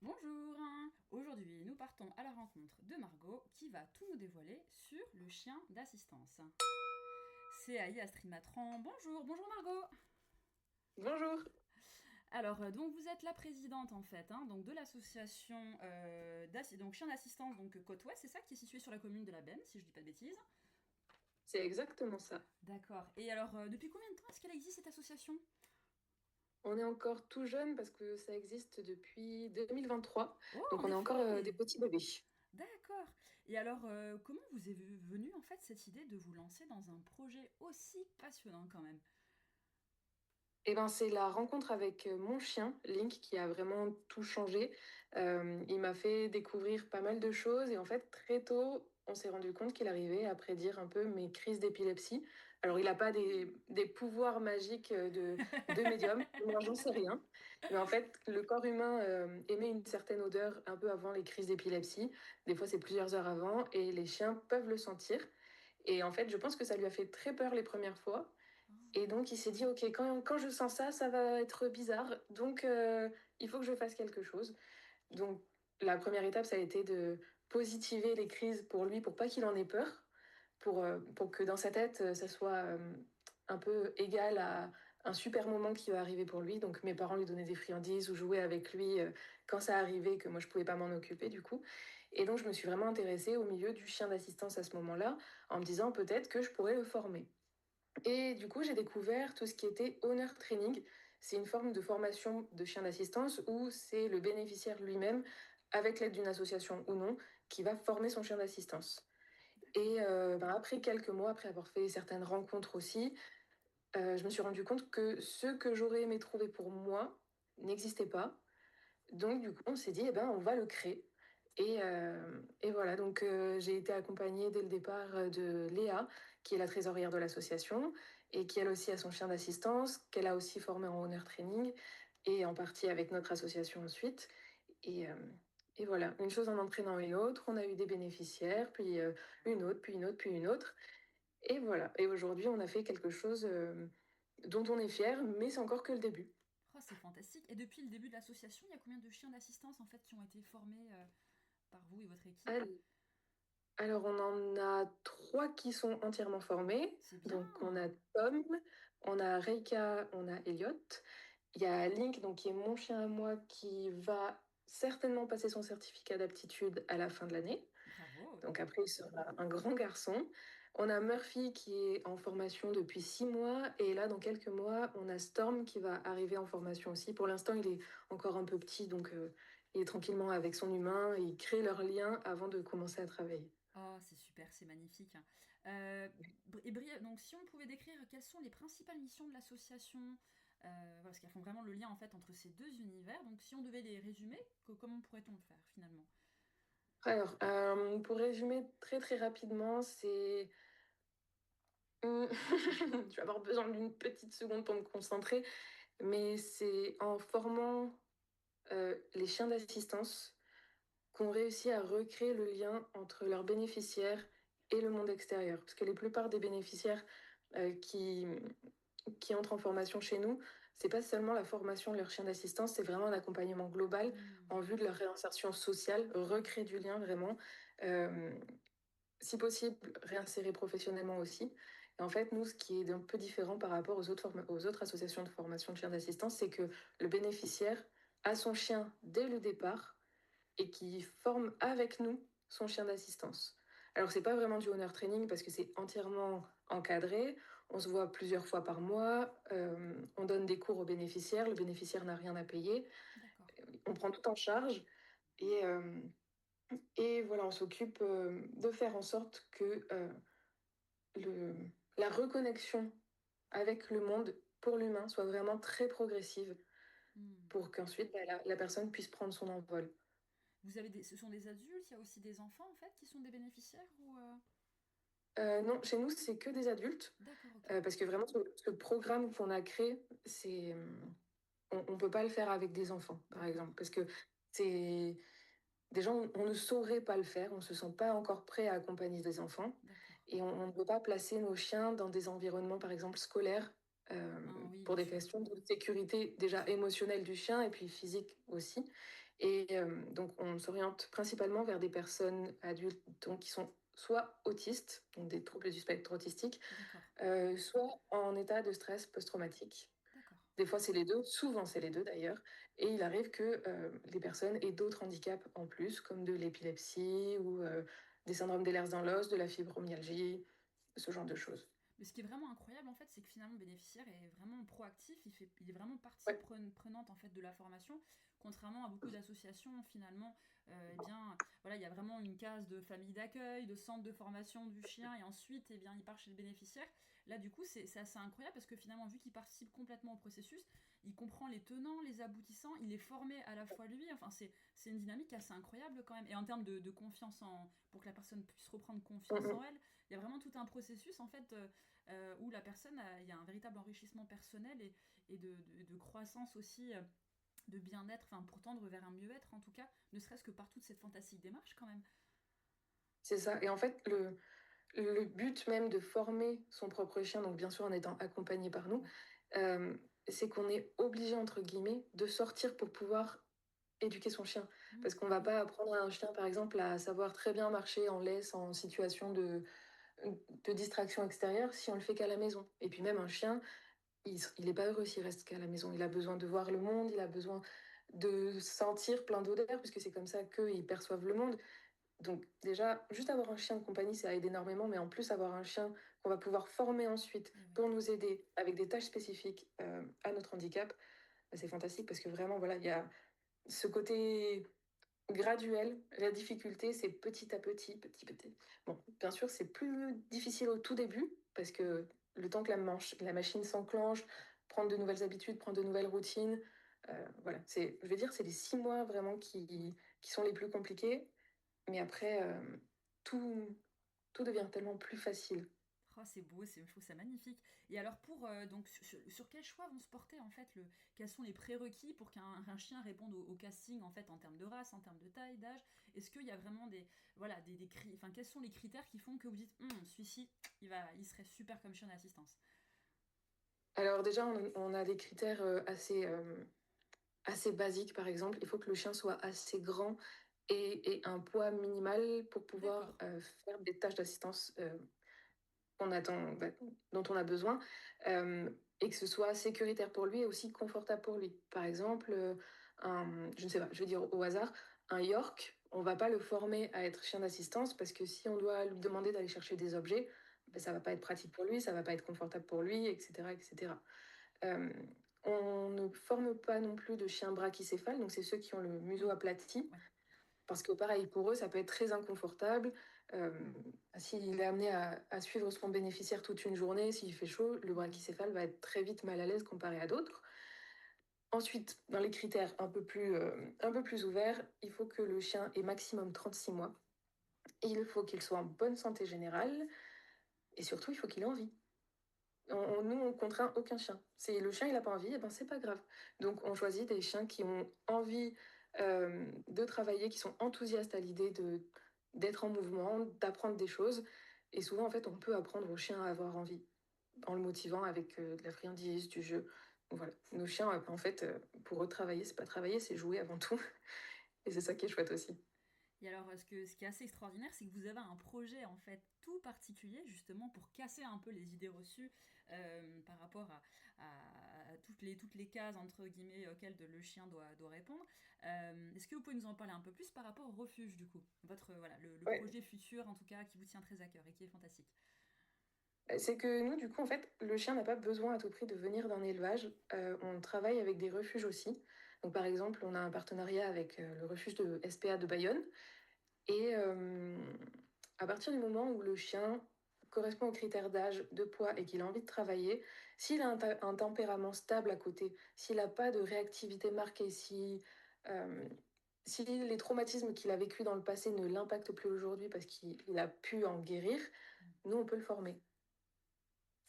Bonjour. Aujourd'hui, nous partons à la rencontre de Margot qui va tout nous dévoiler sur le chien d'assistance. C'est Aïe Astrid Matran. Bonjour Margot. Bonjour. Donc vous êtes la présidente en fait, donc de l'association donc chien d'assistance donc Côte Ouest, c'est ça qui est située sur la commune de la Benne, si je dis pas de bêtises. C'est exactement ça. D'accord. Et alors depuis combien de temps est-ce qu'elle existe cette association? On est encore tout jeune parce que ça existe depuis 2023. Oh, Donc en on est encore des effet. petits bébés. D'accord. Et alors comment vous est venue en fait cette idée de vous lancer dans un projet aussi passionnant quand même? Et ben c'est la rencontre avec mon chien, Link, qui a vraiment tout changé. Il m'a fait découvrir pas mal de choses et en fait très tôt, on s'est rendu compte qu'il arrivait à prédire un peu mes crises d'épilepsie. Alors il n'a pas des pouvoirs magiques de médium, moi j'en sais rien. Mais en fait, le corps humain émet une certaine odeur un peu avant les crises d'épilepsie. Des fois c'est plusieurs heures avant et les chiens peuvent le sentir. Et en fait, je pense que ça lui a fait très peur les premières fois. Et donc, il s'est dit, OK, quand je sens ça, ça va être bizarre. Donc, il faut que je fasse quelque chose. Donc, la première étape, ça a été de positiver les crises pour lui, pour pas qu'il en ait peur, pour que dans sa tête, ça soit un peu égal à un super moment qui va arriver pour lui. Donc, mes parents lui donnaient des friandises ou jouaient avec lui quand ça arrivait, que moi, je pouvais pas m'en occuper, du coup. Et donc, je me suis vraiment intéressée au milieu du chien d'assistance à ce moment-là, en me disant peut-être que je pourrais le former. Et du coup, j'ai découvert tout ce qui était owner training. C'est une forme de formation de chien d'assistance où c'est le bénéficiaire lui-même, avec l'aide d'une association ou non, qui va former son chien d'assistance. D'accord. Et après quelques mois, après avoir fait certaines rencontres aussi, je me suis rendu compte que ce que j'aurais aimé trouver pour moi n'existait pas. Donc, du coup, on s'est dit, eh ben, on va le créer. Et voilà, donc j'ai été accompagnée dès le départ de Léa, qui est la trésorière de l'association, et qui elle aussi a son chien d'assistance, qu'elle a aussi formé en Honor Training, et en partie avec notre association ensuite. Et, euh, et voilà, une chose en entraînant une autre, on a eu des bénéficiaires, puis une autre, puis une autre, puis une autre. Et voilà, et aujourd'hui, on a fait quelque chose dont on est fier, mais c'est encore que le début. Oh, c'est fantastique. Et depuis le début de l'association, il y a combien de chiens d'assistance en fait qui ont été formés par vous et votre équipe? Alors, on en a trois qui sont entièrement formés. C'est bien. Donc, on a Tom, on a Reika, on a Elliot. Il y a Link, donc, qui est mon chien à moi, qui va certainement passer son certificat d'aptitude à la fin de l'année. Bravo. Donc, après, il sera un grand garçon. On a Murphy qui est en formation depuis 6 mois. Et là, dans quelques mois, on a Storm qui va arriver en formation aussi. Pour l'instant, il est encore un peu petit, donc il est tranquillement avec son humain. Il crée leur lien avant de commencer à travailler. Oh, c'est super, c'est magnifique. Donc, si on pouvait décrire quelles sont les principales missions de l'association, voilà, parce qu'elles font vraiment le lien en fait entre ces deux univers. Donc, si on devait les résumer, comment pourrait-on le faire finalement? Alors, pour résumer très très rapidement, c'est... Je vais avoir besoin d'une petite seconde pour me concentrer, mais c'est en formant les chiens d'assistance qu'on réussit à recréer le lien entre leurs bénéficiaires et le monde extérieur. Parce que la plupart des bénéficiaires qui entrent en formation chez nous, c'est pas seulement la formation de leur chien d'assistance, c'est vraiment un accompagnement global Hmm. en vue de leur réinsertion sociale, recréer du lien vraiment. Euh, Si possible, réinsérer professionnellement aussi. Et en fait, nous, ce qui est un peu différent par rapport aux autres associations de formation de chiens d'assistance, c'est que le bénéficiaire a son chien dès le départ et qui forme avec nous son chien d'assistance. Alors, c'est pas vraiment du honor training parce que c'est entièrement encadré. On se voit plusieurs fois par mois. On donne des cours aux bénéficiaires. Le bénéficiaire n'a rien à payer. D'accord. On prend tout en charge. Et, et voilà, on s'occupe de faire en sorte que la reconnexion avec le monde pour l'humain soit vraiment très progressive Hmm. pour qu'ensuite la personne puisse prendre son envol. Ce sont des adultes, il y a aussi des enfants en fait qui sont des bénéficiaires ou Non, chez nous, c'est que des adultes, D'accord, ok. parce que vraiment, ce programme qu'on a créé, on ne peut pas le faire avec des enfants, par D'accord, exemple, parce que c'est déjà, on ne saurait pas le faire, on ne se sent pas encore prêt à accompagner des enfants, d'accord. et on ne peut pas placer nos chiens dans des environnements, par exemple, scolaires, Ah oui, pour bien des sûr, questions de sécurité bien déjà sûr. émotionnelle du chien et puis physique aussi. Et donc, on s'oriente principalement vers des personnes adultes donc, qui sont soit autistes, donc des troubles du spectre autistique, D'accord, soit en état de stress post-traumatique. d'accord. Des fois, c'est les deux, souvent c'est les deux d'ailleurs. Et il arrive que les personnes aient d'autres handicaps en plus, comme de l'épilepsie ou des syndromes d'Ehlers-Danlos, de la fibromyalgie, ce genre de choses. Mais ce qui est vraiment incroyable, en fait, c'est que finalement, le bénéficiaire est vraiment proactif, il est vraiment partie Ouais, prenante en fait de la formation, contrairement à beaucoup d'associations, finalement, eh bien, voilà, il y a vraiment une case de famille d'accueil, de centre de formation du chien, et ensuite, eh bien, il part chez le bénéficiaire. Là, du coup, c'est assez incroyable parce que finalement, vu qu'il participe complètement au processus, il comprend les tenants, les aboutissants, il est formé à la fois lui, enfin, c'est une dynamique assez incroyable quand même. Et en termes de confiance pour que la personne puisse reprendre mm, confiance en mm. elle, il y a vraiment tout un processus en fait où la personne, il y a un véritable enrichissement personnel et de croissance aussi, de bien-être, enfin pour tendre vers un mieux-être en tout cas, ne serait-ce que par toute cette fantastique démarche quand même. C'est ça. Et en fait, le but même de former son propre chien, donc bien sûr en étant accompagné par nous, Ouais. euh, c'est qu'on est obligé, entre guillemets, de sortir pour pouvoir éduquer son chien. Parce qu'on Bah va oui, pas apprendre à un chien, par exemple, à savoir très bien marcher en laisse en situation de distraction extérieure si on le fait qu'à la maison. Et puis même un chien, il est pas heureux s'il reste qu'à la maison. Il a besoin de voir le monde, il a besoin de sentir plein d'odeurs, puisque c'est comme ça qu'ils perçoivent le monde. Donc déjà, juste avoir un chien de compagnie, ça aide énormément, mais en plus avoir un chien qu'on va pouvoir former ensuite et oui. pour nous aider avec des tâches spécifiques à notre handicap, bah, c'est fantastique parce que vraiment, voilà, il y a ce côté graduel. La difficulté, c'est petit à petit, petit, petit. Bon, bien sûr, c'est plus difficile au tout début parce que le temps que la machine s'enclenche, prendre de nouvelles habitudes, prendre de nouvelles routines, voilà, je vais dire, c'est les 6 mois vraiment qui sont les plus compliqués. Mais après, tout, tout devient tellement plus facile. Oh, c'est beau, je trouve ça magnifique. Et alors pour donc sur quel choix vont se porter en fait quels sont les prérequis pour qu'un chien réponde au casting en fait en termes de race, en termes de taille, d'âge. Est-ce qu'il y a vraiment des voilà enfin quels sont les critères qui font que vous dites celui-ci il serait super comme chien d'assistance. Alors déjà, on a des critères assez basiques, par exemple. Il faut que le chien soit assez grand et un poids minimal pour D'accord. pouvoir faire des tâches d'assistance qu'on attend, bah, dont on a besoin, euh, et que ce soit sécuritaire pour lui et aussi confortable pour lui. Par exemple, je ne sais pas, je vais dire au hasard, un York, on va pas le former à être chien d'assistance parce que si on doit lui demander d'aller chercher des objets, ben, ça va pas être pratique pour lui, ça va pas être confortable pour lui, etc., etc. Euh, on ne forme pas non plus de chiens brachycéphales, donc c'est ceux qui ont le museau Oui. aplati. Ouais. Parce que pareil, pour eux, ça peut être très inconfortable. Euh, S'il est amené à suivre son bénéficiaire toute une journée, s'il fait chaud, le Bah oui. brachycéphale va être très vite mal à l'aise comparé à d'autres. Ensuite, dans les critères un peu plus ouverts, il faut que le chien ait maximum 36 mois. Il faut qu'il soit en bonne santé générale. Et surtout, il faut qu'il ait envie. Nous, on contraint aucun chien. Si le chien il n'a pas envie, eh ben, c'est pas grave. Donc, on choisit des chiens qui ont envie de travailler, qui sont enthousiastes à l'idée d'être en mouvement, d'apprendre des choses. Et souvent, en fait, on peut apprendre aux chiens à avoir envie en le motivant avec de la friandise, du jeu. Donc, voilà. Nos chiens, en fait, pour eux, travailler, c'est pas travailler, c'est jouer avant tout. Et c'est ça qui est chouette aussi. Et alors, ce qui est assez extraordinaire, c'est que vous avez un projet en fait tout particulier justement pour casser un peu les idées reçues par rapport à toutes les cases entre guillemets auxquelles le chien doit répondre. Est-ce que vous pouvez nous en parler un peu plus par rapport au refuge du coup, votre voilà le Ouais. projet futur en tout cas qui vous tient très à cœur et qui est fantastique. C'est que nous, du coup, en fait, le chien n'a pas besoin à tout prix de venir d'un élevage. On travaille avec des refuges aussi. Donc, par exemple, on a un partenariat avec le refuge de SPA de Bayonne. Et à partir du moment où le chien correspond aux critères d'âge, de poids et qu'il a envie de travailler, s'il a un tempérament stable à côté, s'il n'a pas de réactivité marquée, euh, si les traumatismes qu'il a vécus dans le passé ne l'impactent plus aujourd'hui parce qu'il a pu en guérir, nous, on peut le former.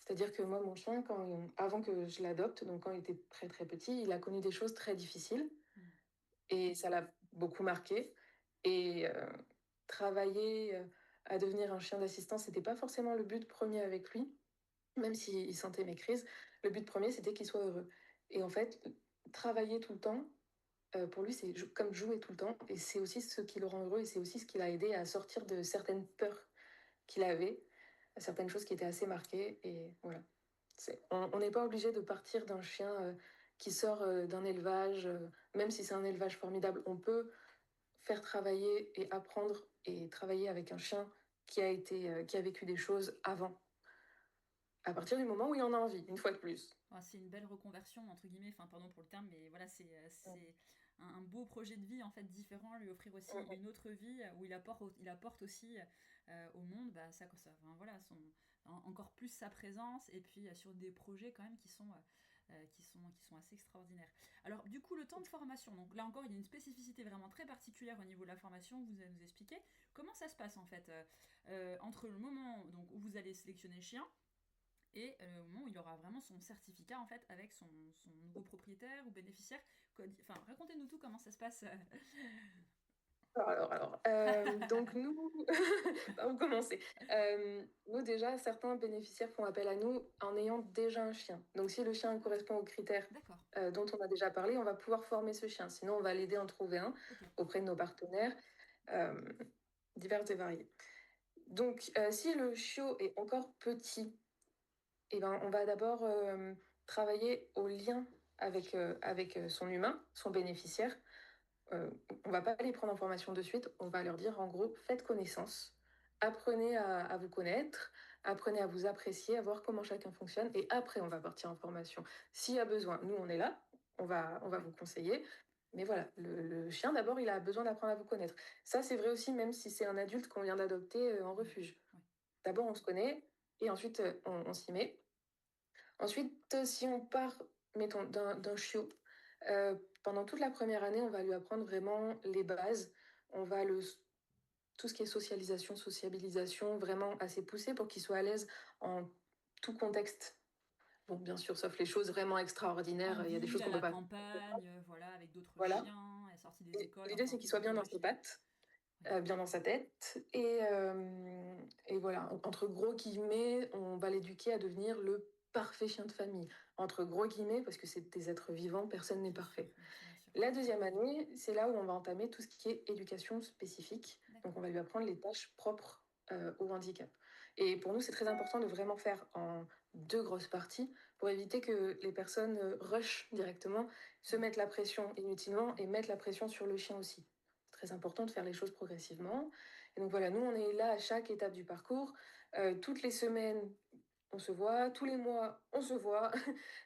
C'est-à-dire que moi, mon chien, avant que je l'adopte, donc quand il était très très petit, il a connu des choses très difficiles Mm. et ça l'a beaucoup marqué. Et travailler à devenir un chien d'assistance, c'était pas forcément le but premier avec lui, même s'il sentait mes crises. Le but premier, c'était qu'il soit heureux. Et en fait, travailler tout le temps, pour lui, c'est comme jouer tout le temps. Et c'est aussi ce qui le rend heureux et c'est aussi ce qui l'a aidé à sortir de certaines peurs qu'il avait, à certaines choses qui étaient assez marquées. Et voilà. On n'est pas obligé de partir d'un chien qui sort d'un élevage, même si c'est un élevage formidable. On peut faire travailler et apprendre et travailler avec un chien qui a vécu des choses avant, à partir du moment où il en a envie, une fois de plus. Enfin, c'est une belle reconversion, entre guillemets, enfin, pardon pour le terme, mais voilà, c'est un beau projet de vie, en fait, différent, lui offrir aussi une autre vie où il apporte aussi au monde, bah, enfin, voilà, encore plus sa présence, et puis sur des projets quand même qui sont assez extraordinaires. Alors, du coup, le temps de formation, donc là encore, il y a une spécificité vraiment très particulière au niveau de la formation, vous allez nous expliquer. Comment ça se passe, en fait, entre le moment donc, où vous allez sélectionner le chien, et au moment où il aura vraiment son certificat en fait avec son nouveau propriétaire ou bénéficiaire. Enfin, racontez-nous tout comment ça se passe. Donc nous, par où commencer? Nous déjà, certains bénéficiaires font appel à nous en ayant déjà un chien. Donc si le chien correspond aux critères D'accord. dont on a déjà parlé, on va pouvoir former ce chien. Sinon, on va l'aider à en trouver un Ok. auprès de nos partenaires euh, divers et variés. Donc si le chiot est encore petit, eh ben, on va d'abord travailler au lien avec son humain, son bénéficiaire. Euh, on va pas les prendre en formation de suite, on va leur dire en gros, faites connaissance, apprenez à vous connaître, apprenez à vous apprécier, à voir comment chacun fonctionne, et après on va partir en formation. S'il y a besoin, nous on est là, on va vous conseiller, mais voilà, le chien d'abord il a besoin d'apprendre à vous connaître. Ça c'est vrai aussi même si c'est un adulte qu'on vient d'adopter en refuge. Ouais. D'abord on se connaît, et ensuite on s'y met. Ensuite, si on part, mettons, d'un chiot, pendant toute la première année, on va lui apprendre vraiment les bases. On va tout ce qui est socialisation, sociabilisation, vraiment assez poussé pour qu'il soit à l'aise en tout contexte. Bon, bien sûr, sauf les choses vraiment En extraordinaires, il y a des ville, choses à qu'on peut la pas. campagne, voilà, avec d'autres Voilà. chiens, à la sortie des écoles, L'idée, enfin c'est qu'il tout, soit bien tout dans va ses bien. pattes, Ouais. bien dans sa tête. Et voilà, entre gros guillemets, on va l'éduquer à devenir le parfait chien de famille. Entre gros guillemets, parce que c'est des êtres vivants, personne n'est Bien sûr, parfait. bien sûr, bien sûr. La deuxième année, c'est là où on va entamer tout ce qui est éducation spécifique. Donc, D'accord. on va lui apprendre les tâches propres au handicap. Et pour nous, c'est très important de vraiment faire en deux grosses parties pour éviter que les personnes rushent directement, se Ouais. mettent la pression inutilement et mettent la pression sur le chien aussi. C'est très important de faire les choses progressivement. Et donc voilà, nous, on est là à chaque étape du parcours. Toutes les semaines, on se voit. Tous les mois, on se voit.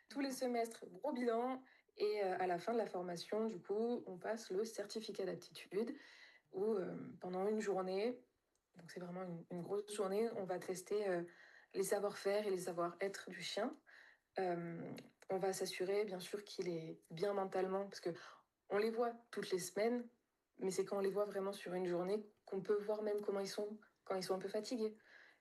Tous les D'accord. semestres, gros bilan. Et à la fin de la formation, du coup, on passe le certificat d'aptitude où pendant une journée, donc c'est vraiment une grosse journée, on va tester les savoir-faire et les savoir-être du chien. Euh, on va s'assurer, bien sûr, qu'il est bien mentalement, parce que on les voit toutes les semaines, mais c'est quand on les voit vraiment sur une journée qu'on peut voir même comment ils sont, quand ils sont un peu fatigués,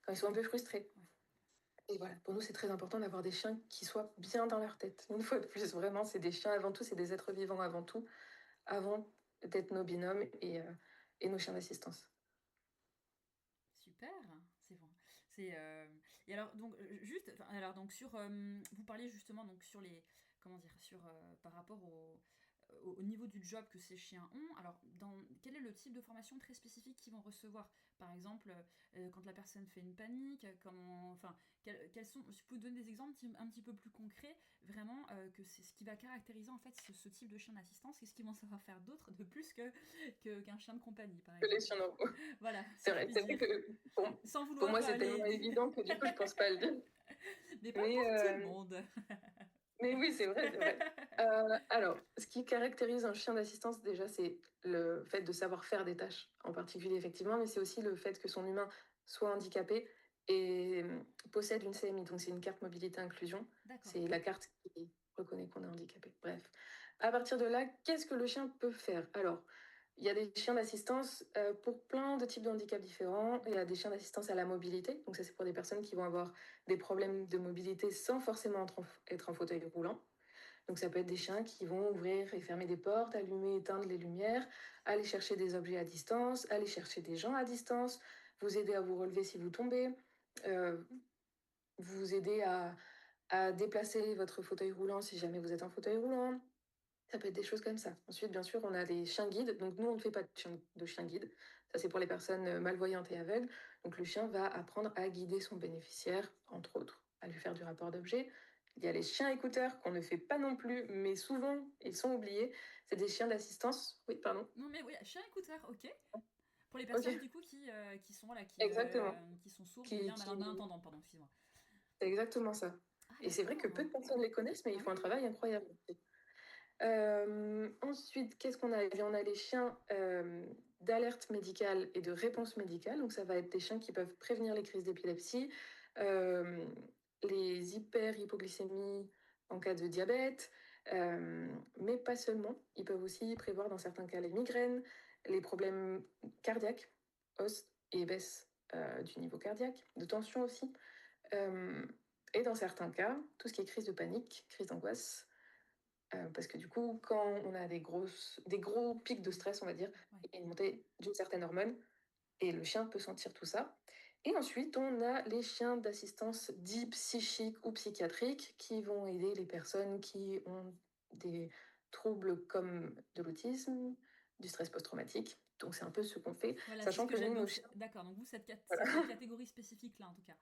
quand ils sont un Oui. peu frustrés. Ouais. Et voilà, pour nous, c'est très important d'avoir des chiens qui soient bien dans leur tête. Une fois de plus, vraiment, c'est des chiens avant tout, c'est des êtres vivants avant tout, avant d'être nos binômes et nos chiens d'assistance. Super, c'est bon. C'est et alors donc juste enfin, alors donc sur vous parliez justement donc sur les comment dire sur par rapport au niveau du job que ces chiens ont. Alors quel est le type de formation très spécifique qu'ils vont recevoir? Par exemple, quand la personne fait une panique, comment enfin quels sont si vous pouvez donner des exemples un petit peu plus concrets vraiment que c'est ce qui va caractériser en fait ce type de chien d'assistance, qu'est-ce qu'ils vont savoir faire d'autre de plus qu'un chien de compagnie par Que les exemple. chiens normaux. Voilà, si je puis C'est vrai dire. que pour, Sans pour vouloir moi, c'est tellement les... évident que du coup, je pense pas le dire. Mais pas Mais, pour tout le euh, monde. mais oui, c'est vrai, c'est vrai. Alors, ce qui caractérise un chien d'assistance, déjà, c'est le fait de savoir faire des tâches en particulier, effectivement, mais c'est aussi le fait que son humain soit handicapé et possède une CMI, donc c'est une carte mobilité inclusion. D'accord. C'est la carte qui reconnaît qu'on est handicapé. Bref. À partir de là, qu'est-ce que le chien peut faire? Alors, il y a des chiens d'assistance pour plein de types de handicaps différents. Il y a des chiens d'assistance à la mobilité, donc ça c'est pour des personnes qui vont avoir des problèmes de mobilité sans forcément être en fauteuil roulant. Donc ça peut être des chiens qui vont ouvrir et fermer des portes, allumer et éteindre les lumières, aller chercher des objets à distance, aller chercher des gens à distance, vous aider à vous relever si vous tombez, euh, vous aider à déplacer votre fauteuil roulant si jamais vous êtes en fauteuil roulant, Ça peut être des choses comme ça. Ensuite, bien sûr, on a des chiens guides. Donc, nous, on ne fait pas de chien guide. Ça, c'est pour les personnes malvoyantes et aveugles. Donc, le chien va apprendre à guider son bénéficiaire, entre autres, à lui faire du rapport d'objet. Il y a les chiens écouteurs qu'on ne fait pas non plus, mais souvent, ils sont oubliés. C'est des chiens d'assistance. Oui, pardon. Non, mais oui, chien écouteur, ok. Pour les Ok, personnes, du coup, qui sont, voilà, exactement. qui sont sourdes ou Qui, bien qui... malentendantes, pardon, excuse-moi. C'est exactement ça. Ah, Et c'est vrai que peu d'accord. de personnes les connaissent, mais Ah ils oui, font un oui. travail incroyable. Ensuite, qu'est-ce qu'on a? Eh bien, on a les chiens d'alerte médicale et de réponse médicale. Donc, ça va être des chiens qui peuvent prévenir les crises d'épilepsie, euh, les hyperhypoglycémies en cas de diabète, mais pas seulement. Ils peuvent aussi prévoir dans certains cas les migraines, les problèmes cardiaques, hausse et baisse du niveau cardiaque, de tension aussi. Euh, et dans certains cas, tout ce qui est crise de panique, crise d'angoisse, parce que du coup, quand on a des gros pics de stress, on va dire, Ouais. il y a une montée d'une certaine hormone, et le chien peut sentir tout ça. Et ensuite, on a les chiens d'assistance dits psychiques ou psychiatriques qui vont aider les personnes qui ont des troubles comme de l'autisme, du stress post-traumatique. Donc c'est un peu ce qu'on fait, Voilà, c'est ce sachant que que nous, j'aime. nos Donc, chiens, d'accord, donc vous, c'est voilà. cette catégorie spécifique-là, en tout cas.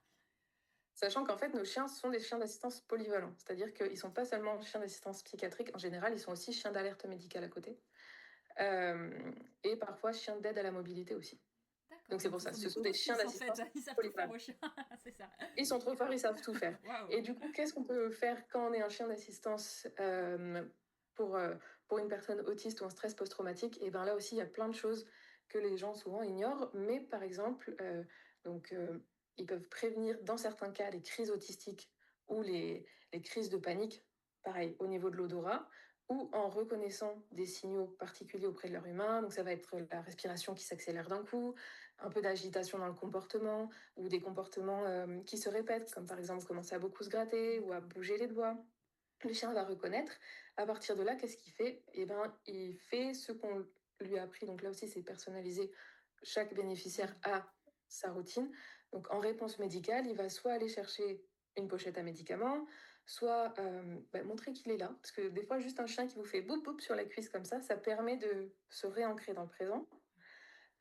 Sachant qu'en fait, nos chiens sont des chiens d'assistance polyvalents. C'est-à-dire qu'ils ne sont pas seulement chiens d'assistance psychiatrique, en général, ils sont aussi chiens d'alerte médicale à côté. Euh, et parfois chiens d'aide à la mobilité aussi. D'accord, Donc c'est donc pour ce ça, sont ce des sont couteaux des chiens suisses, en fait. d'assistance Ils savent tout faire, polyvalents. vos chiens. C'est ça. Ils sont trop forts, ils savent tout faire. Waouh. Et du coup, qu'est-ce qu'on peut faire quand on est un chien d'assistance pour, euh, pour une personne autiste ou en stress post-traumatique? Et bien là aussi, il y a plein de choses que les gens souvent ignorent. Mais par exemple, donc, ils peuvent prévenir dans certains cas les crises autistiques ou les crises de panique, pareil, au niveau de l'odorat, ou en reconnaissant des signaux particuliers auprès de leur humain. Donc ça va être la respiration qui s'accélère d'un coup, un peu d'agitation dans le comportement, ou des comportements qui se répètent, comme par exemple commencer à beaucoup se gratter ou à D'accord. bouger les doigts. Le chien va reconnaître. À partir de là, qu'est-ce qu'il fait? Eh ben, il fait ce qu'on lui a appris. Donc là aussi, c'est personnalisé. Chaque Oui. bénéficiaire a sa routine. Donc en réponse médicale, il va soit aller chercher une pochette à médicaments, soit montrer qu'il est là. Parce que des fois, juste un chien qui vous fait boum boum sur la cuisse comme ça permet de se réancrer dans le présent.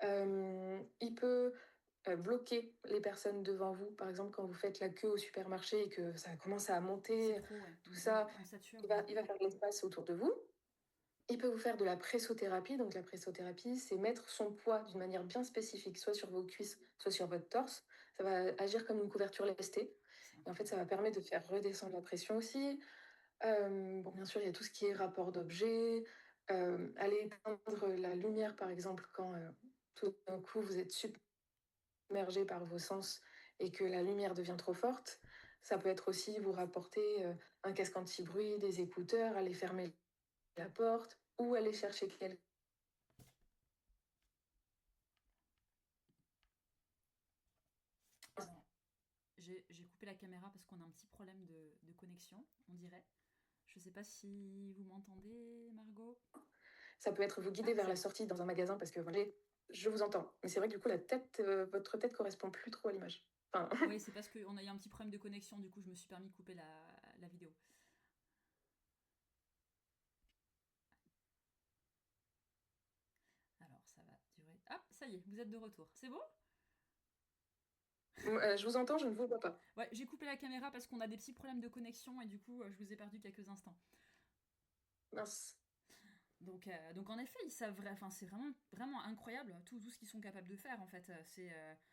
Il peut bloquer les personnes devant vous. Par exemple, quand vous faites la queue au supermarché et que ça commence à C'est monter, trop, ouais. tout ça, On sature, il ouais. il va faire de l'espace autour de vous. Il peut vous faire de la pressothérapie. Donc la pressothérapie, c'est mettre son poids d'une manière bien spécifique, soit sur vos cuisses, soit sur votre torse. Ça va agir comme une couverture lestée. C'est Et en fait, ça incroyable. va permettre de faire redescendre la pression aussi. Bon, bien sûr, il y a tout ce qui est rapport d'objets. Aller éteindre la lumière, par exemple, quand tout d'un coup vous êtes submergé par vos sens et que la lumière devient trop forte. Ça peut être aussi vous rapporter un casque anti-bruit, des écouteurs, aller fermer la porte ou aller chercher quelqu'un. Alors, j'ai coupé la caméra parce qu'on a un petit problème de connexion, on dirait. Je sais pas si vous m'entendez, Margot. Ça peut être vous Ah, guider vers ça la y est. sortie dans un magasin parce que voilà, je vous entends. Mais c'est vrai que du coup, votre tête correspond plus trop à l'image. Enfin, Oui, c'est parce qu'on a eu un petit problème de connexion, du coup, je me suis permis de couper la vidéo. Alors, ça va durer. Ah, ça y est, vous êtes de retour. C'est bon? je vous entends, je ne vous vois pas. Ouais, j'ai coupé la caméra parce qu'on a des petits problèmes de connexion et du coup, je vous ai perdu quelques instants. Mince. Donc en effet, ils savent enfin, c'est vraiment, vraiment incroyable tout ce qu'ils sont capables de faire en fait. C'est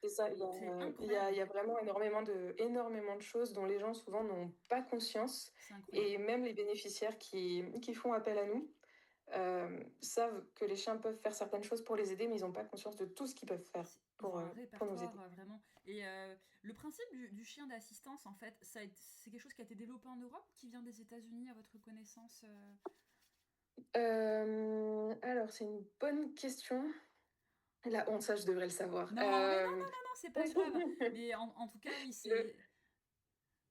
ça, C'est il incroyable. y a vraiment énormément de choses dont les gens souvent n'ont pas conscience. C'est incroyable. Et même les bénéficiaires qui font appel à nous savent que les chiens peuvent faire certaines choses pour les aider, mais ils n'ont pas conscience de tout ce qu'ils peuvent faire Ils ont un pour nous répertoire aider. vraiment. Et le principe du chien d'assistance, en fait, c'est quelque chose qui a été développé en Europe ou qui vient des États-Unis à votre connaissance Alors, c'est une bonne question. La honte, ça, je devrais le savoir. Non, mais non, non, non, non, c'est pas grave. Mais en tout cas, oui, Le- c'est.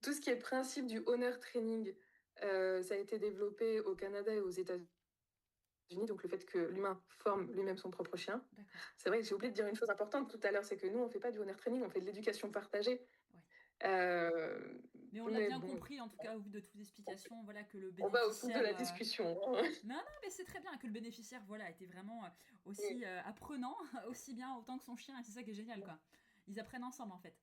tout ce qui est principe du honor training, ça a été développé au Canada et aux États-Unis. Donc le fait que l'humain forme lui-même son propre chien. D'accord. C'est vrai que j'ai oublié de dire une chose importante tout à l'heure, c'est que nous, on ne fait pas du honor training, on fait de l'éducation partagée. Ouais. Mais on l'a Mais bien bon, compris, en tout cas, au vu de toutes les explications, voilà, que le on va au fond de bénéficiaire... la discussion, hein. Non, non, mais c'est très bien que le bénéficiaire, voilà, était vraiment Mm. aussi apprenant, aussi bien autant que son chien, et c'est ça qui est génial, quoi. Ils apprennent ensemble, en fait.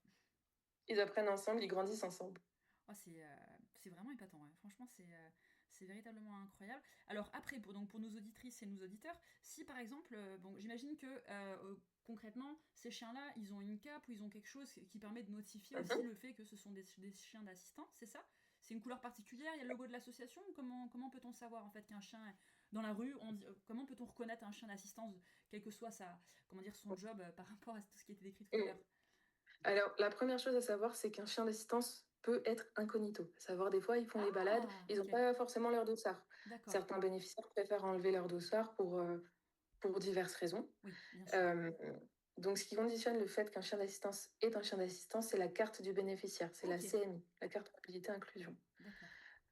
Ils apprennent ensemble, ils grandissent ensemble. Oh, c'est vraiment épatant, ouais. Franchement, c'est véritablement incroyable. Alors après, pour nos auditrices et nos auditeurs, si par exemple, bon, j'imagine que concrètement, ces chiens-là, ils ont une cape ou ils ont quelque chose qui permet de notifier aussi Mhm. le fait que ce sont des chiens d'assistance, c'est ça? C'est une couleur particulière, il y a le logo de l'association? Comment peut-on savoir en fait qu'un chien est dans la rue, comment peut-on reconnaître un chien d'assistance, quel que soit comment dire, son job par rapport à tout ce qui était décrit tout à Mm. l'heure? Alors, la première chose à savoir, c'est qu'un chien d'assistance peut être incognito. À savoir, des fois, ils font les balades, Ah, ils n'ont ok, pas forcément leur dossard. d'accord. Certains bénéficiaires préfèrent enlever leur dossard pour diverses raisons. Oui, bien sûr. Euh, donc, ce qui conditionne le fait qu'un chien d'assistance est un chien d'assistance, c'est la carte du bénéficiaire, c'est la Ok, CMI, la carte mobilité inclusion. d'accord.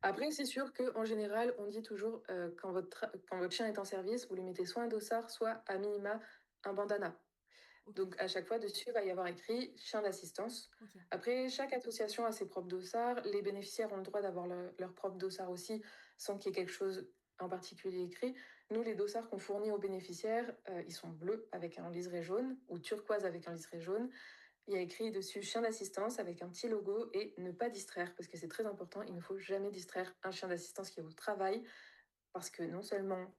Après, c'est sûr qu'en général, on dit toujours quand votre chien est en service, vous lui mettez soit un dossard, soit à minima un bandana. Ok, Donc, à chaque fois, dessus, il va y avoir écrit chien d'assistance. ok. Après, chaque association a ses propres dossards. Les bénéficiaires ont le droit d'avoir leur propre dossard aussi, sans qu'il y ait quelque chose en particulier écrit. Nous, les dossards qu'on fournit aux bénéficiaires, ils sont bleus avec un liseré jaune ou turquoise avec un liseré jaune. Il y a écrit dessus chien d'assistance avec un petit logo et ne pas distraire, parce que c'est très important. Il ne Ouais. faut jamais distraire un chien d'assistance qui est au travail, parce que non seulement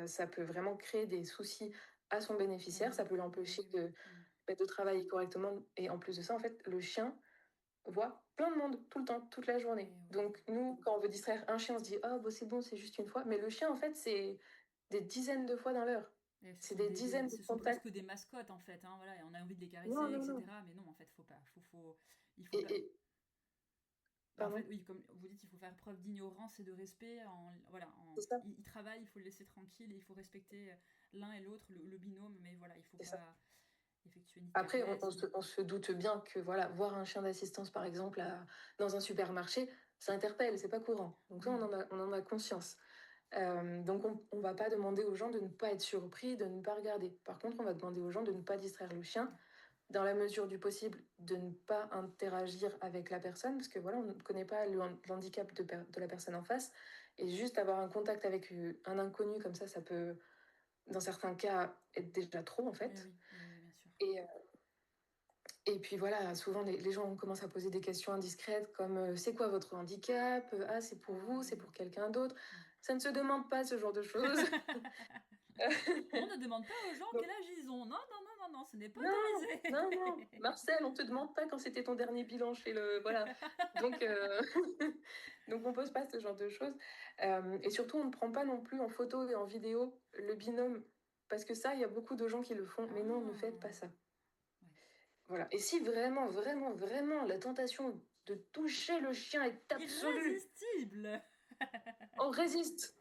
ça peut vraiment créer des soucis à son Eh bénéficiaire, ça oui, peut oui, l'empêcher oui, oui. Mm. de travailler correctement. Et en plus de ça, en fait, le chien voit plein de monde tout le temps, toute la Eh journée. oui. Donc nous, quand on veut distraire un chien, on se dit oh, bon, c'est bon, c'est juste une fois. Mais le chien, en fait, c'est des dizaines de fois dans l'heure. Et C'est des dizaines de ce sont contacts. presque des mascottes en fait, hein, voilà, et on a envie de les caresser, Non, non, non. etc. Mais non, en fait, faut pas, il faut pas. Et Bah, en fait, pardon, oui, comme vous dites, il faut faire preuve d'ignorance et de respect. Voilà, c'est ça, il travaille, il faut le laisser tranquille, et il faut respecter l'un et l'autre, le binôme. Mais voilà, il faut c'est ça. pas effectuer ni de Après, caresses ni. on se doute bien que voilà, voir un chien d'assistance, par exemple, dans un supermarché, ça interpelle, c'est pas courant. Donc ça, Oui, on en a conscience. Donc on ne va pas demander aux gens de ne pas être surpris, de ne pas regarder. Par contre, on va demander aux gens de ne pas distraire le chien, ouais. dans la mesure du possible, de ne pas interagir avec la personne, parce que voilà, on ne connaît pas l'handicap de la personne en face. Et juste avoir un contact avec un inconnu comme ça peut, dans certains cas, être déjà trop, en Eh fait. oui, oui, oui, bien sûr. Et, et puis voilà, souvent les gens commencent à poser des questions indiscrètes comme c'est quoi votre handicap? Ah, c'est pour Ah vous, c'est oui, pour quelqu'un d'autre. oui. Ça ne se demande pas ce genre de choses. On ne demande pas aux gens Donc, quel âge ils ont. Non, non, non, non, non, ce n'est pas non, non, non, autorisé. Marcel, on te demande pas quand c'était ton dernier bilan chez le. Voilà. Donc, donc on pose pas ce genre de choses. Et surtout, on ne prend pas non plus en photo et en vidéo le binôme. Parce que ça, il y a beaucoup de gens qui le font. Mais non, ne faites pas Ah, ça. ouais. Voilà. Et si vraiment, vraiment, vraiment la tentation de toucher le chien est absolue, Irrésistible. on résiste.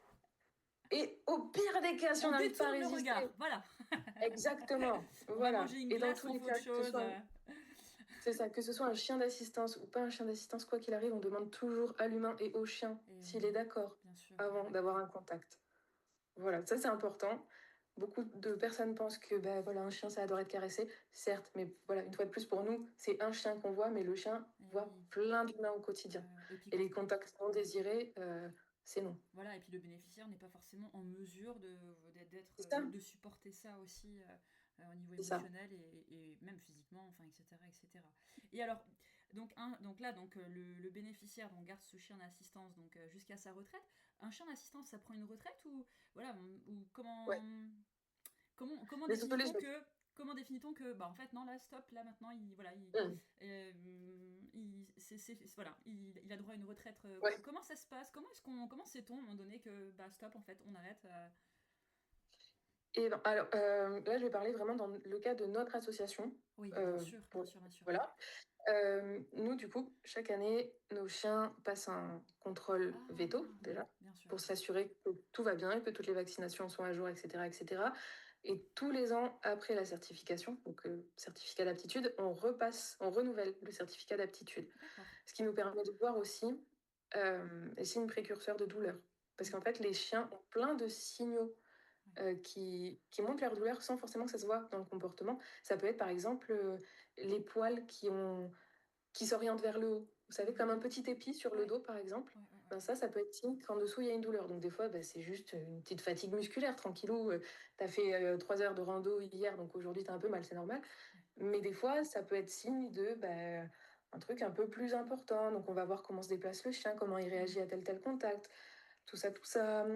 Et au pire des cas, si on On n'arrive pas à détourne le regard, résister, voilà. exactement. On va Voilà. manger une Et dans glace, tous on les fait autre cas, que ce chose. soit c'est ça, que ce soit un chien d'assistance ou pas un chien d'assistance, quoi qu'il arrive, on demande toujours à l'humain et au chien Et s'il est d'accord bien sûr, oui. avant d'avoir un contact. Voilà, ça c'est important. Beaucoup de personnes pensent que ben, voilà, un chien ça adore être caressé, certes, mais voilà, une fois de plus pour nous, c'est un chien qu'on voit, mais le chien Et voit oui. plein d'humains au quotidien. Et puis Et quand les contacts non désirés, c'est non. voilà, et puis le bénéficiaire n'est pas forcément en mesure C'est ça, de supporter ça aussi au niveau c'est ça. émotionnel et même physiquement, enfin, etc., etc. Et alors, donc là, le bénéficiaire donc, garde ce chien d'assistance donc jusqu'à sa retraite. Un chien d'assistance, ça prend une retraite ou voilà, ou Ouais. comment Désolée, définit-on je me... que comment définit-on que bah en fait non là stop là maintenant il voilà Hum, euh, voilà il a droit à une retraite ouais. comment ça se passe comment sait-on à un moment donné que bah stop en fait on arrête Et ben, alors, là, je vais parler vraiment dans le cas de notre association. oui bien Euh, sûr bien pour- sûr bien sûr voilà. Nous, du coup, chaque année, nos chiens passent un contrôle veto, ah oui déjà, bien sûr pour s'assurer que tout va bien, que toutes les vaccinations sont à jour, etc., etc. Et tous les ans, après la certification, donc certificat d'aptitude, on renouvelle le certificat d'aptitude. d'accord Ce qui nous permet de voir aussi les signes précurseurs de douleur. Parce oui qu'en fait, les chiens ont plein de signaux ouais. qui montrent leur douleur sans forcément que ça se voit dans le comportement. Ça peut être par exemple les poils qui ont qui s'oriente vers le haut. Vous savez, comme un Mhm. petit épi sur le Ouais, dos, par exemple. ouais, ouais, ouais. Ben ça peut être signe qu'en dessous, il y a une douleur. Donc, des fois, ben, c'est juste une petite fatigue musculaire, tranquillou. Tu as fait 3 heures de rando hier, donc aujourd'hui, tu as un peu mal, c'est normal. Ouais. Mais des fois, ça peut être signe de ben, un truc un peu plus important. Donc, on va voir comment se déplace le chien, comment il réagit Mhm. à tel contact, tout ça, tout ça.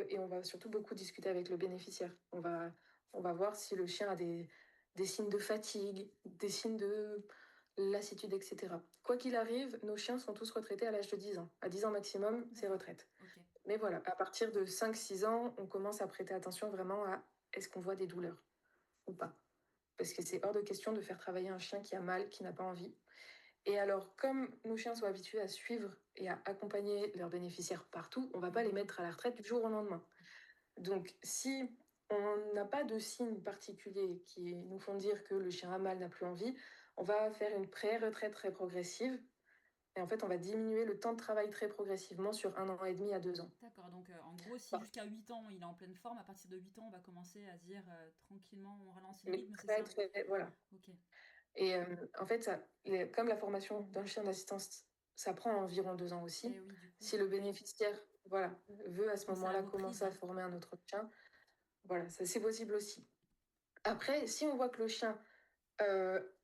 Et on va surtout beaucoup discuter avec le bénéficiaire. On va voir si le chien a des signes de fatigue, des signes de lassitude, etc. Quoi qu'il arrive, nos chiens sont tous retraités à l'âge de 10 ans. À 10 ans maximum, c'est D'accord. retraite. Ok. Mais voilà, à partir de 5-6 ans, on commence à prêter attention vraiment à est-ce qu'on voit des douleurs ou pas. Parce que c'est hors de question de faire travailler un chien qui a mal, qui n'a pas envie. Et alors, comme nos chiens sont habitués à suivre et à accompagner leurs bénéficiaires partout, on ne va pas les Mhm. mettre à la retraite du jour au lendemain. Donc, si on n'a pas de signes particuliers qui nous font dire que le chien a mal, n'a plus envie, on va faire une pré-retraite très progressive. Et en fait, on va diminuer le temps de travail très progressivement sur 1 an et demi à 2 ans. D'accord, donc en gros, si Enfin, jusqu'à 8 ans, il est en pleine forme, à partir de 8 ans, on va commencer à se dire tranquillement, on ralentit le mais rythme, c'est très, ça? très, voilà. Ok. Et en fait, comme la formation d'un chien d'assistance, ça prend environ 2 ans aussi. Et oui, du coup, Si le bénéficiaire, voilà, veut à ce penser à la moment-là reprise. commencer à former un autre chien, voilà, ça c'est possible aussi. Après, si on voit que le chien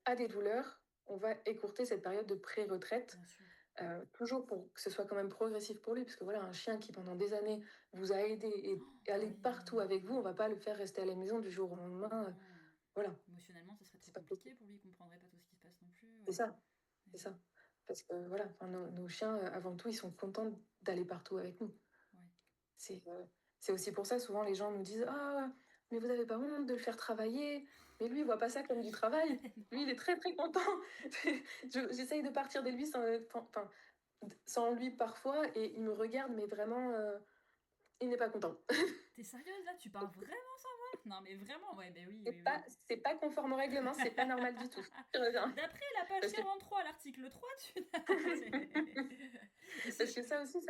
a des douleurs, on va écourter cette période de pré-retraite, Bien sûr. toujours pour que ce soit quand même progressif pour lui, parce que voilà, un chien qui pendant des années vous a aidé et allé Oui, partout avec vous, on va pas le faire rester à la maison du jour au lendemain. non. Voilà, Émotionnellement, ce serait trop c'est pas compliqué possible. pour lui, il comprendrait pas tout ce qui se passe non plus. C'est Ouais. ça, Et c'est oui. ça. Parce que voilà, enfin, nos chiens, avant tout, ils sont contents d'aller partout avec nous. Ouais. C'est aussi pour ça, souvent, les gens nous disent ah, mais vous n'avez pas honte de le faire travailler. Mais lui, il voit pas ça comme du travail. Lui, Non. il est très, très content. J'essaye de partir de lui sans lui parfois, et il me regarde, mais vraiment, il n'est pas content. T'es sérieuse là? Tu parles vraiment sans moi? Non, mais vraiment, ouais, ben oui, oui, C'est oui. pas, c'est pas conforme au règlement, c'est pas normal du tout. Je reviens. D'après la page Parce que, 43, l'article 3, tu. Et parce c'est. que ça aussi,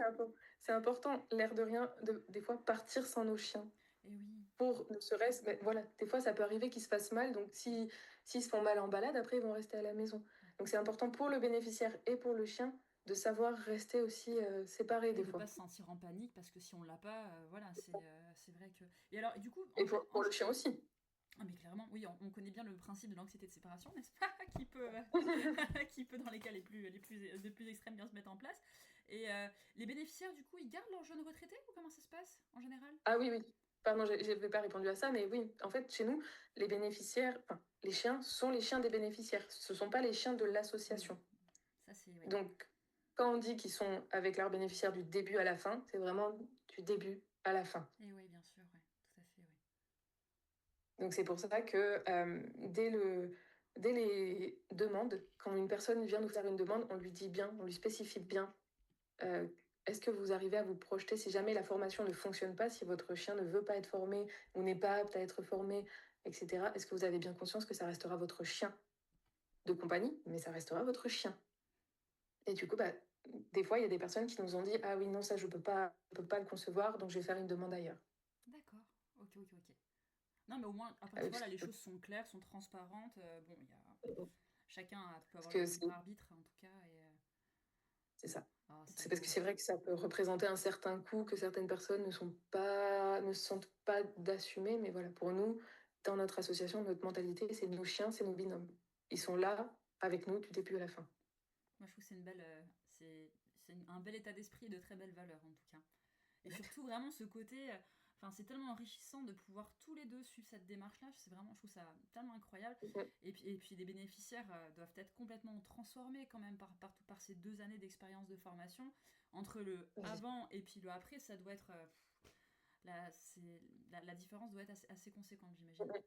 c'est important, l'air de rien, des fois, partir sans nos chiens. Et oui. Pour ne serait-ce, mais voilà, des fois ça peut arriver qu'ils se fassent mal, donc s'ils se font mal en balade, après ils vont rester à la maison. Ouais. Donc c'est important pour le bénéficiaire et pour le chien de savoir rester aussi séparés Et des de fois. pas se sentir en panique parce que si on l'a pas, voilà, c'est vrai que. Et alors, du coup, Et pour le chien aussi. ah, mais clairement, oui, on connaît bien le principe de l'anxiété de séparation, n'est-ce pas? Qui peut, dans les cas les plus extrêmes, bien se mettre en place. Et les bénéficiaires, du coup, ils gardent leur jeune retraité ou comment ça se passe en général? Ah oui, oui. Pardon, je n'avais pas répondu à ça, mais oui, en fait, chez nous, les bénéficiaires, enfin, les chiens sont les chiens des bénéficiaires. Ce ne sont pas les chiens de Oui, l'association. ça c'est. Oui. Donc, quand on dit qu'ils sont avec leurs bénéficiaires du début à la fin, c'est vraiment du début à la fin. Et oui, bien sûr, ouais, tout à fait, oui. Donc c'est pour ça que dès les demandes, quand une personne vient nous faire une demande, on lui dit bien, on lui spécifie bien, euh, est-ce que vous arrivez à vous projeter si jamais la formation ne fonctionne pas, si votre chien ne veut pas être formé ou n'est pas apte à être formé, etc. Est-ce que vous avez bien conscience que ça restera votre chien de compagnie, mais ça restera votre chien? Et du coup, bah, des fois, il y a des personnes qui nous ont dit, ah oui, non, ça, je peux pas le concevoir, donc je vais faire une demande ailleurs. D'accord, ok, ok, ok. Non, mais au moins, à partir Euh, voilà, les choses sont claires, sont transparentes. Bon, il y a chacun peut parce avoir le que libre arbitre en tout cas. Et c'est ça. ça C'est parce vaut. que c'est vrai que ça peut représenter un certain coût que certaines personnes ne se sentent pas d'assumer. Mais voilà, pour nous, dans notre association, notre mentalité, c'est nos chiens, c'est nos binômes. Ils sont là avec nous du début à la fin. Moi, je trouve que c'est une belle, c'est un bel état d'esprit et de très belles valeurs en tout cas. Et surtout vraiment ce côté, enfin c'est tellement enrichissant de pouvoir tous les deux suivre cette démarche-là. C'est vraiment, je trouve ça tellement incroyable. Et puis les bénéficiaires doivent être complètement transformés quand même par ces 2 années d'expérience de formation. Entre le avant et puis le après, ça doit être la différence doit être assez conséquente, j'imagine. Donc,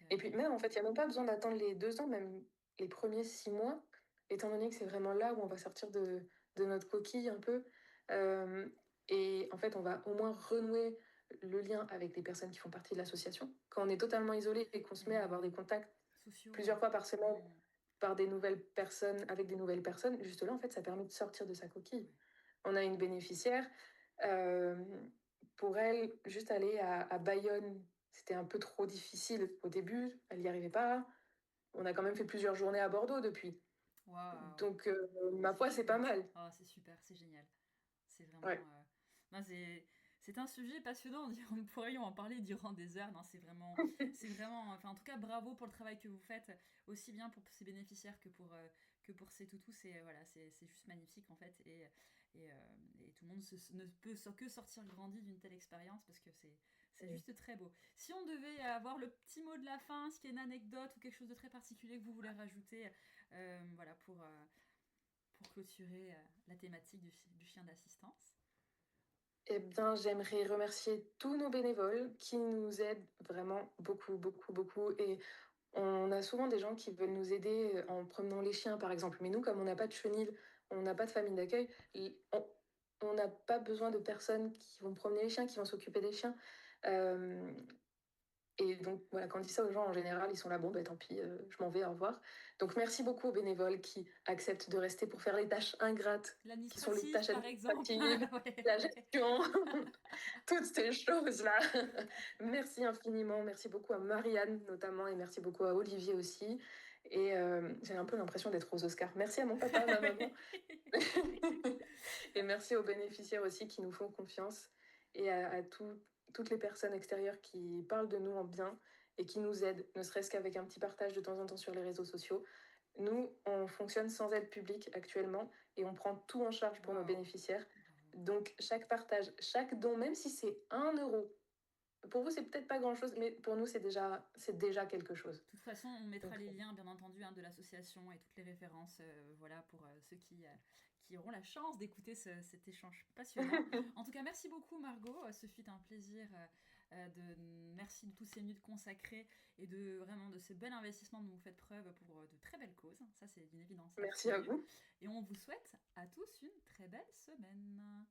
Et puis même, en fait, il n'y a même pas besoin d'attendre les 2 ans, même les premiers 6 mois, étant donné que c'est vraiment là où on va sortir de notre coquille un peu. Euh, et en fait, on va au moins renouer le lien avec les personnes qui font partie de l'association. Quand on est totalement isolé et qu'on se met à avoir des contacts sociaux, plusieurs fois par semaine mm, par des nouvelles personnes, avec des nouvelles personnes, juste là, en fait, ça permet de sortir de sa coquille. ouais. On a une bénéficiaire, euh, pour elle, juste aller à Bayonne, c'était un peu trop difficile au début, elle n'y arrivait pas. On a quand même fait plusieurs journées à Bordeaux depuis. Waouh. Donc, ma C'est foi, c'est pas chouette. mal. Ah, c'est super, c'est génial. C'est vraiment. Ouais. Non, c'est un sujet passionnant. Nous pourrions en parler durant des heures. Non, c'est vraiment. Enfin, en tout cas, bravo pour le travail que vous faites, aussi bien pour ces bénéficiaires que pour ces toutous. C'est juste magnifique en fait, et tout le monde ne peut que sortir grandi d'une telle expérience parce que c'est juste très beau. Si on devait avoir le petit mot de la fin, ce qui est une anecdote ou quelque chose de très particulier que vous voulez rajouter, voilà, pour clôturer la thématique du chien d'assistance. Eh bien, j'aimerais remercier tous nos bénévoles qui nous aident vraiment beaucoup, beaucoup, beaucoup. Et on a souvent des gens qui veulent nous aider en promenant les chiens, par exemple. Mais nous, comme on n'a pas de chenil, on n'a pas de famille d'accueil, on n'a pas besoin de personnes qui vont promener les chiens, qui vont s'occuper des chiens. Euh, Et donc, voilà, quand on dit ça aux gens, en général, ils sont là, bon, ben tant pis, je m'en vais, au revoir. Donc, merci beaucoup aux bénévoles qui acceptent de rester pour faire les tâches ingrates, qui sont les L'administratif, tâches par exemple. administratives, Ouais, la ouais. gestion, toutes ces choses-là. Merci infiniment. Merci beaucoup à Marianne, notamment, et merci beaucoup à Olivier aussi. Et j'ai un peu l'impression d'être aux Oscars. Merci à mon papa, à ma maman. Et merci aux bénéficiaires aussi qui nous font confiance et à toutes les personnes extérieures qui parlent de nous en bien et qui nous aident, ne serait-ce qu'avec un petit partage de temps en temps sur les réseaux sociaux. Nous, on fonctionne sans aide publique actuellement et on prend tout en charge pour nos Waouh, bénéficiaires. bravo. Donc, chaque partage, chaque don, même si c'est 1 euro, pour vous, c'est peut-être pas grand-chose, mais pour nous, c'est déjà quelque chose. De toute façon, on mettra Donc, les liens, bien entendu, de l'association et toutes les références, voilà, pour ceux qui auront la chance d'écouter cet échange passionnant. En tout cas, merci beaucoup, Margot. Ce fut un plaisir. Merci de tous ces minutes consacrées et vraiment de ce bel investissement dont vous faites preuve pour de très belles causes. Ça, c'est d'une évidence merci à absolue. vous. Et on vous souhaite à tous une très belle semaine.